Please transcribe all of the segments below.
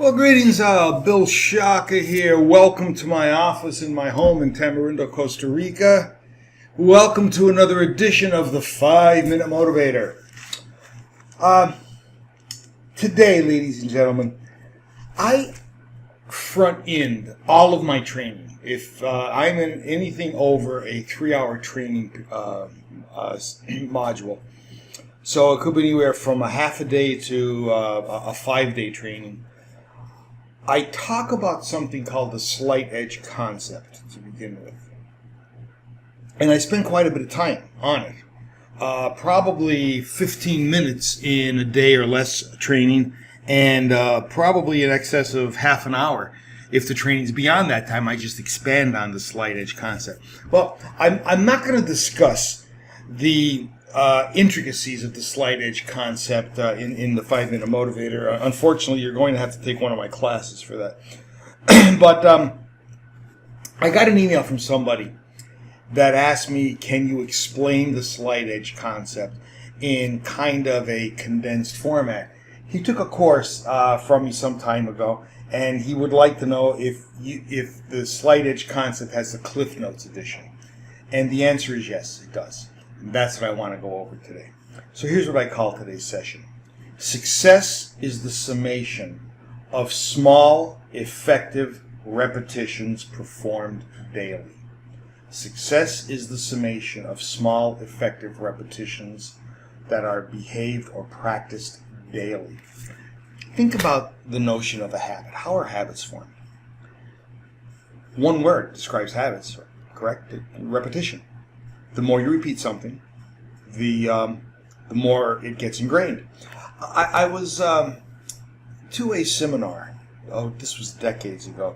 Well, greetings, Bill Shaka here. Welcome to my office in my home in Tamarindo, Costa Rica. Welcome to another edition of the 5-Minute Motivator. Today, ladies and gentlemen, I front end all of my training. If I'm in anything over a 3-hour training module, so it could be anywhere from a half a day to a 5-day training, I talk about something called the slight edge concept to begin with. And I spend quite a bit of time on it. Probably 15 minutes in a day or less training, and probably in excess of half an hour. If the training's beyond that time, I just expand on the slight edge concept. Well, I'm not going to discuss the intricacies of the slight edge concept in the 5-Minute Motivator. Unfortunately, you're going to have to take one of my classes for that. But I got an email from somebody that asked me, can you explain the slight edge concept in kind of a condensed format? He took a course from me some time ago, and he would like to know if the slight edge concept has the Cliff Notes edition. And the answer is yes, it does. And that's what I want to go over today. So here's what I call today's session. Success is the summation of small, effective repetitions performed daily. Success is the summation of small, effective repetitions that are behaved or practiced daily. Think about the notion of a habit. How are habits formed? One word describes habits, correct? Repetition. The more you repeat something, the more it gets ingrained. I was to a seminar. Oh, this was decades ago.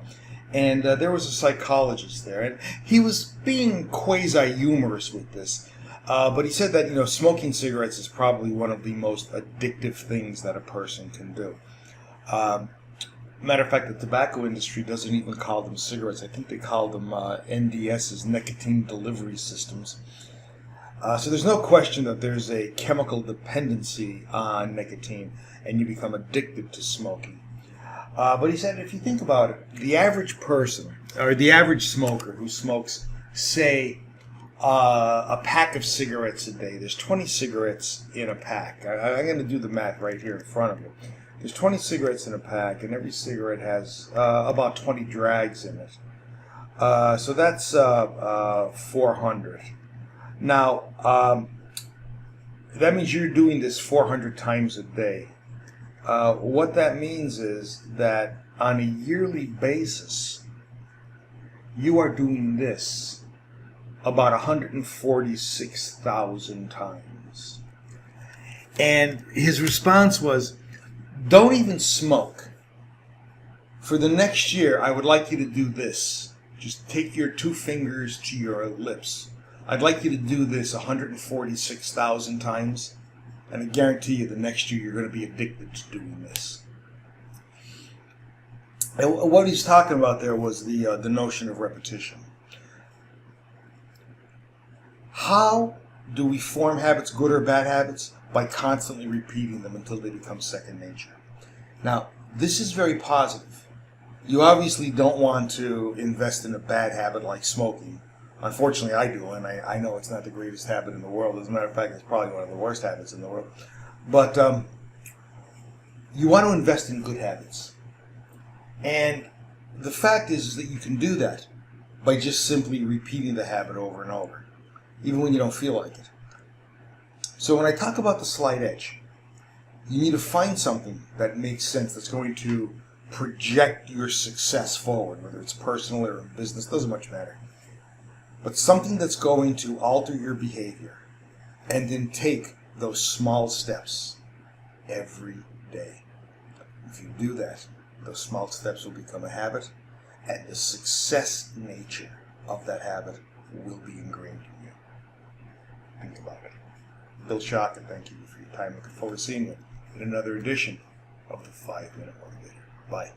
And there was a psychologist there. And he was being quasi-humorous with this. But he said that, smoking cigarettes is probably one of the most addictive things that a person can do. Matter of fact, the tobacco industry doesn't even call them cigarettes. I think they call them NDSs, nicotine delivery systems. So there's no question that there's a chemical dependency on nicotine, and you become addicted to smoking. But he said, if you think about it, the average person, or the average smoker who smokes, say, a pack of cigarettes a day, there's 20 cigarettes in a pack. I'm going to do the math right here in front of you. There's 20 cigarettes in a pack, and every cigarette has about 20 drags in it. So that's 400. Now, that means you're doing this 400 times a day. What that means is that on a yearly basis, you are doing this about 146,000 times. And his response was, don't even smoke. For the next year, I would like you to do this. Just take your 2 fingers to your lips. I'd like you to do this 146,000 times, and I guarantee you the next year you're going to be addicted to doing this. And what he's talking about there was the notion of repetition. How do we form habits, good or bad habits? By constantly repeating them until they become second nature. Now, this is very positive. You obviously don't want to invest in a bad habit like smoking. Unfortunately, I do, and I know it's not the greatest habit in the world. As a matter of fact, it's probably one of the worst habits in the world. But you want to invest in good habits. And the fact is that you can do that by just simply repeating the habit over and over, even when you don't feel like it. So when I talk about the slight edge, you need to find something that makes sense, that's going to project your success forward, whether it's personal or in business, doesn't much matter. But something that's going to alter your behavior, and then take those small steps every day. If you do that, those small steps will become a habit, and the success nature of that habit will be ingrained in you. Think about it. Bill Shaka, thank you for your time. Looking forward to seeing you in another edition of the 5-Minute Motivator. Bye.